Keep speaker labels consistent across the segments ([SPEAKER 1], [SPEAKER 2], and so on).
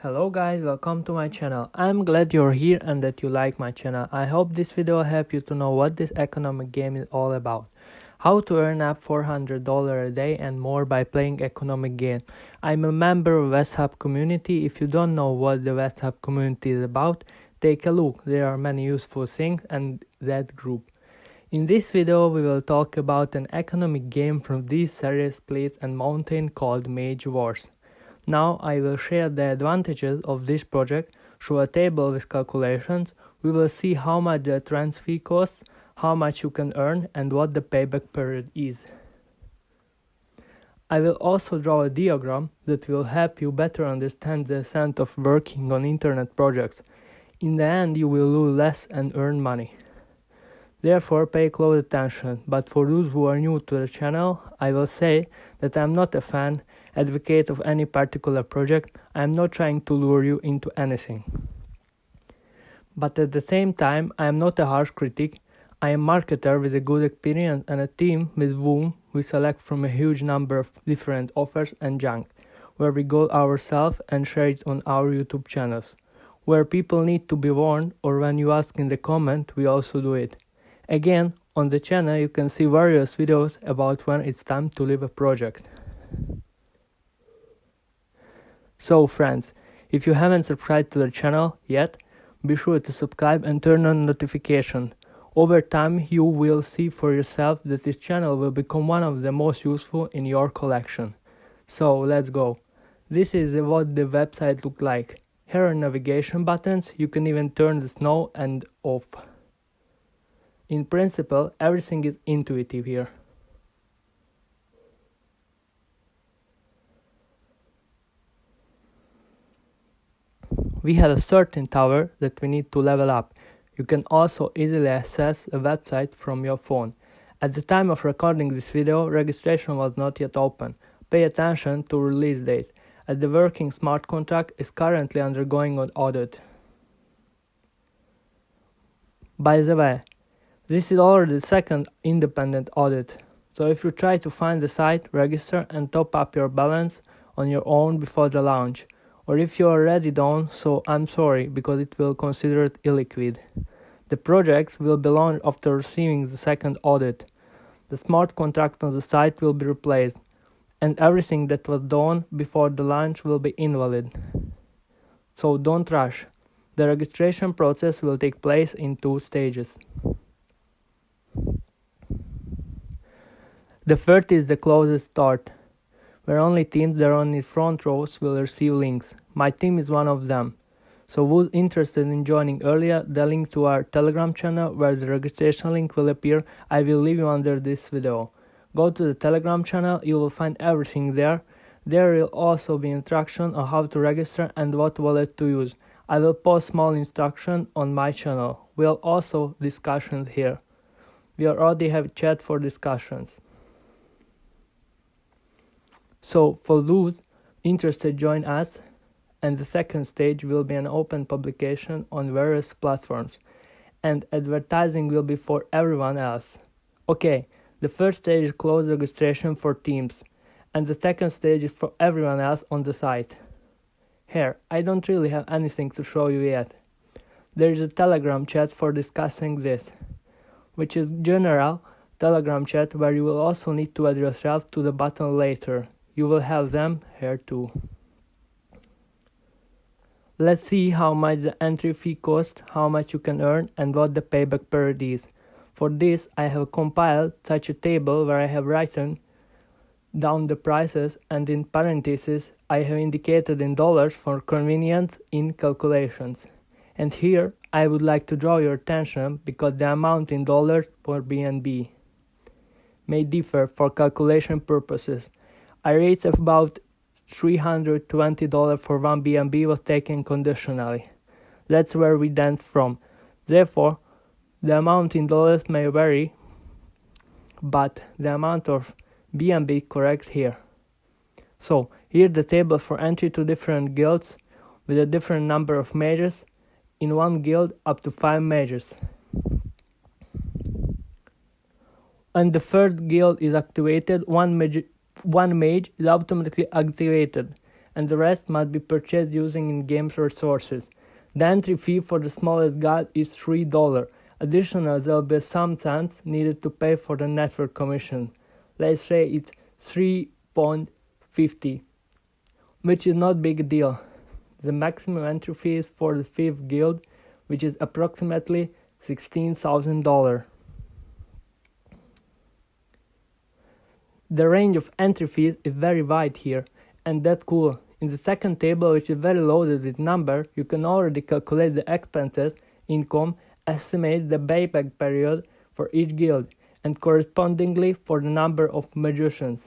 [SPEAKER 1] Hello guys, welcome to my channel. I'm glad you're here and that you like my channel. I hope this video will help you to know what this economic game is all about. How to earn up $400 a day and more by playing economic game. I'm a member of West Hub community. If you don't know what the West Hub community is about, take a look. There are many useful things in that group. In this video we will talk about an economic game from this series Split and Mountain called Mage Wars. Now I will share the advantages of this project through a table with calculations. We will see how much the transfer fee costs, how much you can earn, and what the payback period is. I will also draw a diagram that will help you better understand the sense of working on internet projects. In the end you will lose less and earn money. Therefore pay close attention, but for those who are new to the channel, I will say that I am not a advocate of any particular project. I am not trying to lure you into anything. But at the same time, I am not a harsh critic. I am a marketer with a good experience and a team with whom we select from a huge number of different offers and junk, where we go ourselves and share it on our YouTube channels. Where people need to be warned or when you ask in the comment, we also do it. Again, on the channel you can see various videos about when it's time to leave a project. So friends, if you haven't subscribed to the channel yet, be sure to subscribe and turn on notification. Over time you will see for yourself that this channel will become one of the most useful in your collection. So let's go. This is what the website looks like. Here are navigation buttons. You can even turn the snow and off. In principle, everything is intuitive here. We have a certain tower that we need to level up. You can also easily access a website from your phone. At the time of recording this video, registration was not yet open. Pay attention to release date, as the working smart contract is currently undergoing an audit. By the way, this is already the second independent audit, so if you try to find the site, register and top up your balance on your own before the launch, or if you are already done, so I'm sorry, because it will consider it illiquid. The project will be launched after receiving the second audit. The smart contract on the site will be replaced, and everything that was done before the launch will be invalid. So don't rush. The registration process will take place in 2 stages. The first is the closest start, where only teams that are on the front rows will receive links. My team is one of them. So who's interested in joining earlier, the link to our Telegram channel where the registration link will appear, I will leave you under this video. Go to the Telegram channel, you will find everything there. There will also be instruction on how to register and what wallet to use. I will post small instruction on my channel. We'll also discussions here. We already have chat for discussions. So for those interested, join us, and the second stage will be an open publication on various platforms, and advertising will be for everyone else. Okay, the first stage is closed registration for teams, and the second stage is for everyone else on the site. Here, I don't really have anything to show you yet. There is a Telegram chat for discussing this, which is general Telegram chat where you will also need to add yourself to the button later. You will have them here too. Let's see how much the entry fee costs, how much you can earn, and what the payback period is. For this, I have compiled such a table where I have written down the prices, and in parentheses I have indicated in dollars for convenience in calculations. And here I would like to draw your attention because the amount in dollars for BNB may differ for calculation purposes. A rate of about $320 for 1 BNB was taken conditionally. That's where we dance from. Therefore, the amount in dollars may vary, but the amount of BNB is correct here. So, here's the table for entry to different guilds with a different number of mages. In one guild, up to 5 mages. When the third guild is activated, one mage is automatically activated, and the rest must be purchased using in-game resources. The entry fee for the smallest guild is $3. Additionally, there will be some cents needed to pay for the network commission. Let's say it's 3.50, which is not big deal. The maximum entry fee is for the 5th guild, which is approximately $16,000. The range of entry fees is very wide here, and that's cool. In the second table, which is very loaded with numbers, you can already calculate the expenses, income, estimate the payback period for each guild, and correspondingly for the number of magicians.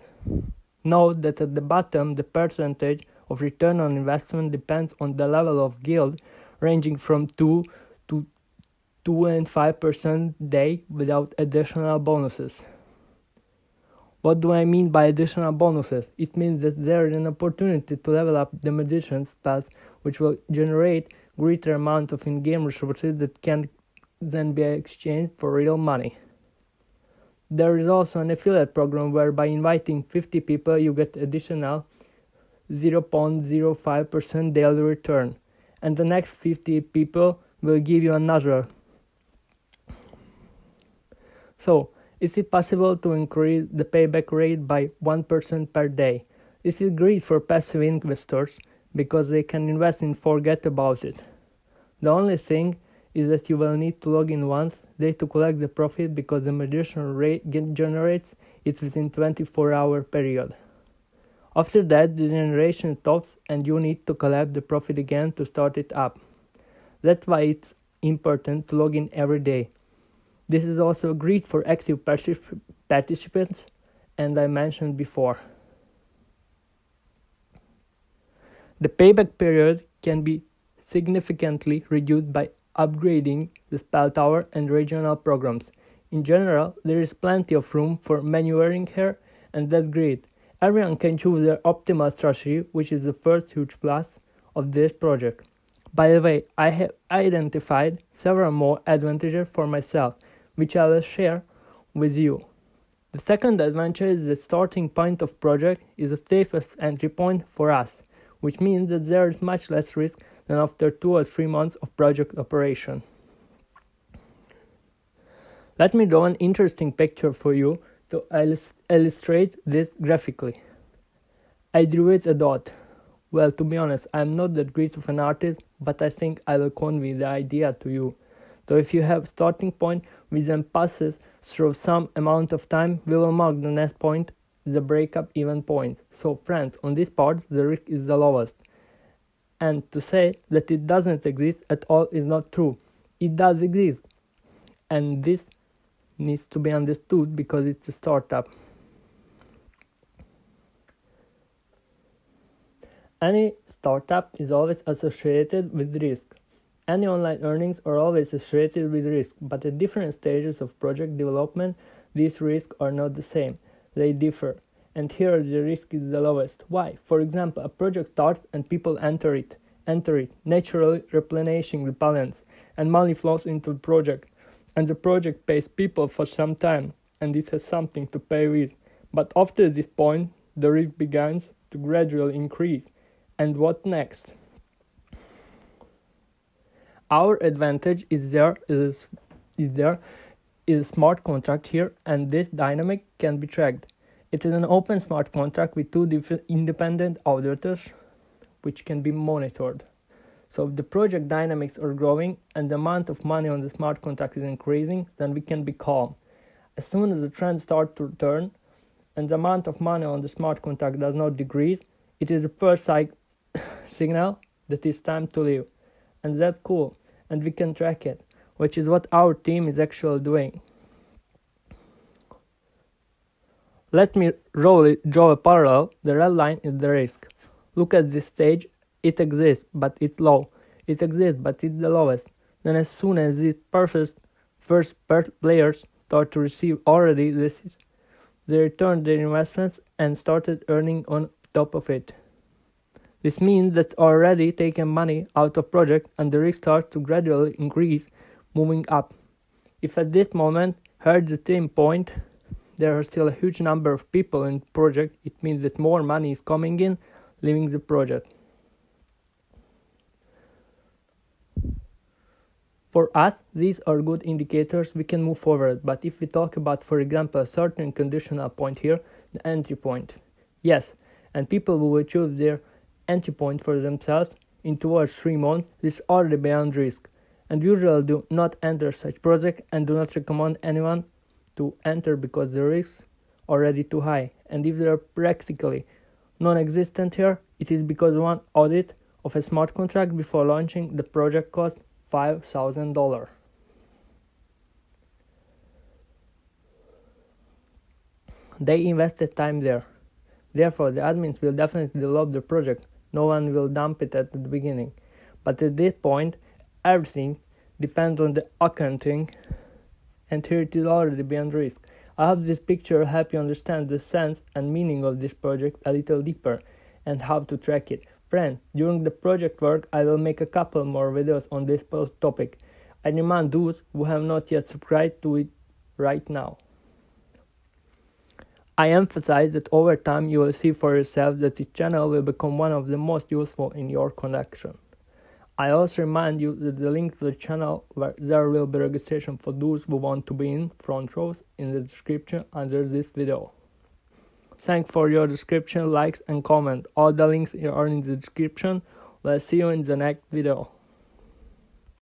[SPEAKER 1] Note that at the bottom, the percentage of return on investment depends on the level of guild, ranging from 2 to 2.5% day without additional bonuses. What do I mean by additional bonuses? It means that there is an opportunity to level up the magician's spells, which will generate greater amount of in-game resources that can then be exchanged for real money. There is also an affiliate program where by inviting 50 people you get additional 0.05% daily return, and the next 50 people will give you another. So, is it possible to increase the payback rate by 1% per day? This is great for passive investors because they can invest and forget about it. The only thing is that you will need to log in once a day to collect the profit because the magician rate generates it within 24-hour period. After that, the generation stops and you need to collect the profit again to start it up. That's why it's important to log in every day. This is also great for active participants, and I mentioned before. The payback period can be significantly reduced by upgrading the spell tower and regional programs. In general, there is plenty of room for maneuvering here, and that's great. Everyone can choose their optimal strategy, which is the first huge plus of this project. By the way, I have identified several more advantages for myself, which I will share with you. The second advantage is the starting point of project is the safest entry point for us, which means that there is much less risk than after 2 or 3 months of project operation. Let me draw an interesting picture for you to illustrate this graphically. I drew it a dot. Well, to be honest, I'm not that great of an artist, but I think I will convey the idea to you. So if you have starting point which then passes through some amount of time, we will mark the next point, the breakup even point. So friends, on this part the risk is the lowest. And to say that it doesn't exist at all is not true. It does exist. And this needs to be understood because it's a startup. Any startup is always associated with risk. Any online earnings are always associated with risk, but at different stages of project development, these risks are not the same. They differ. And here the risk is the lowest. Why? For example, a project starts and people enter it, naturally replenishing the balance, and money flows into the project. And the project pays people for some time, and it has something to pay with. But after this point, the risk begins to gradually increase. And what next? Our advantage is there is a smart contract here, and this dynamic can be tracked. It is an open smart contract with 2 independent auditors which can be monitored. So if the project dynamics are growing and the amount of money on the smart contract is increasing, then we can be calm. As soon as the trend starts to turn and the amount of money on the smart contract does not decrease, it is the first signal that it's time to leave. And that's cool, and we can track it, which is what our team is actually doing. Let me draw a parallel. The red line is the risk. Look at this stage. It exists, but it's low. It exists, but it's the lowest. Then as soon as these first players start to receive already this, they returned their investments and started earning on top of it. This means that already taken money out of project and the risk starts to gradually increase, moving up. If at this moment, at the same point, there are still a huge number of people in the project, it means that more money is coming in, leaving the project. For us, these are good indicators we can move forward, but if we talk about, for example, a certain conditional point here, the entry point. Yes, and people who will choose their entry point for themselves in towards 3 months, this is already beyond risk, and usually do not enter such project and do not recommend anyone to enter because the risks are already too high, and if they are practically non-existent here, it is because one audit of a smart contract before launching the project cost $5,000. They invested time there. Therefore, the admins will definitely develop the project. No one will dump it at the beginning. But at this point, everything depends on the accounting, and here it is already beyond risk. I hope this picture help you understand the sense and meaning of this project a little deeper and how to track it. Friend, during the project work, I will make a couple more videos on this topic. I remind those who have not yet subscribed to it right now. I emphasize that over time you will see for yourself that this channel will become one of the most useful in your collection. I also remind you that the link to the channel where there will be registration for those who want to be in front rows in the description under this video. Thanks for your description, likes and comment. All the links are in the description. We'll see you in the next video.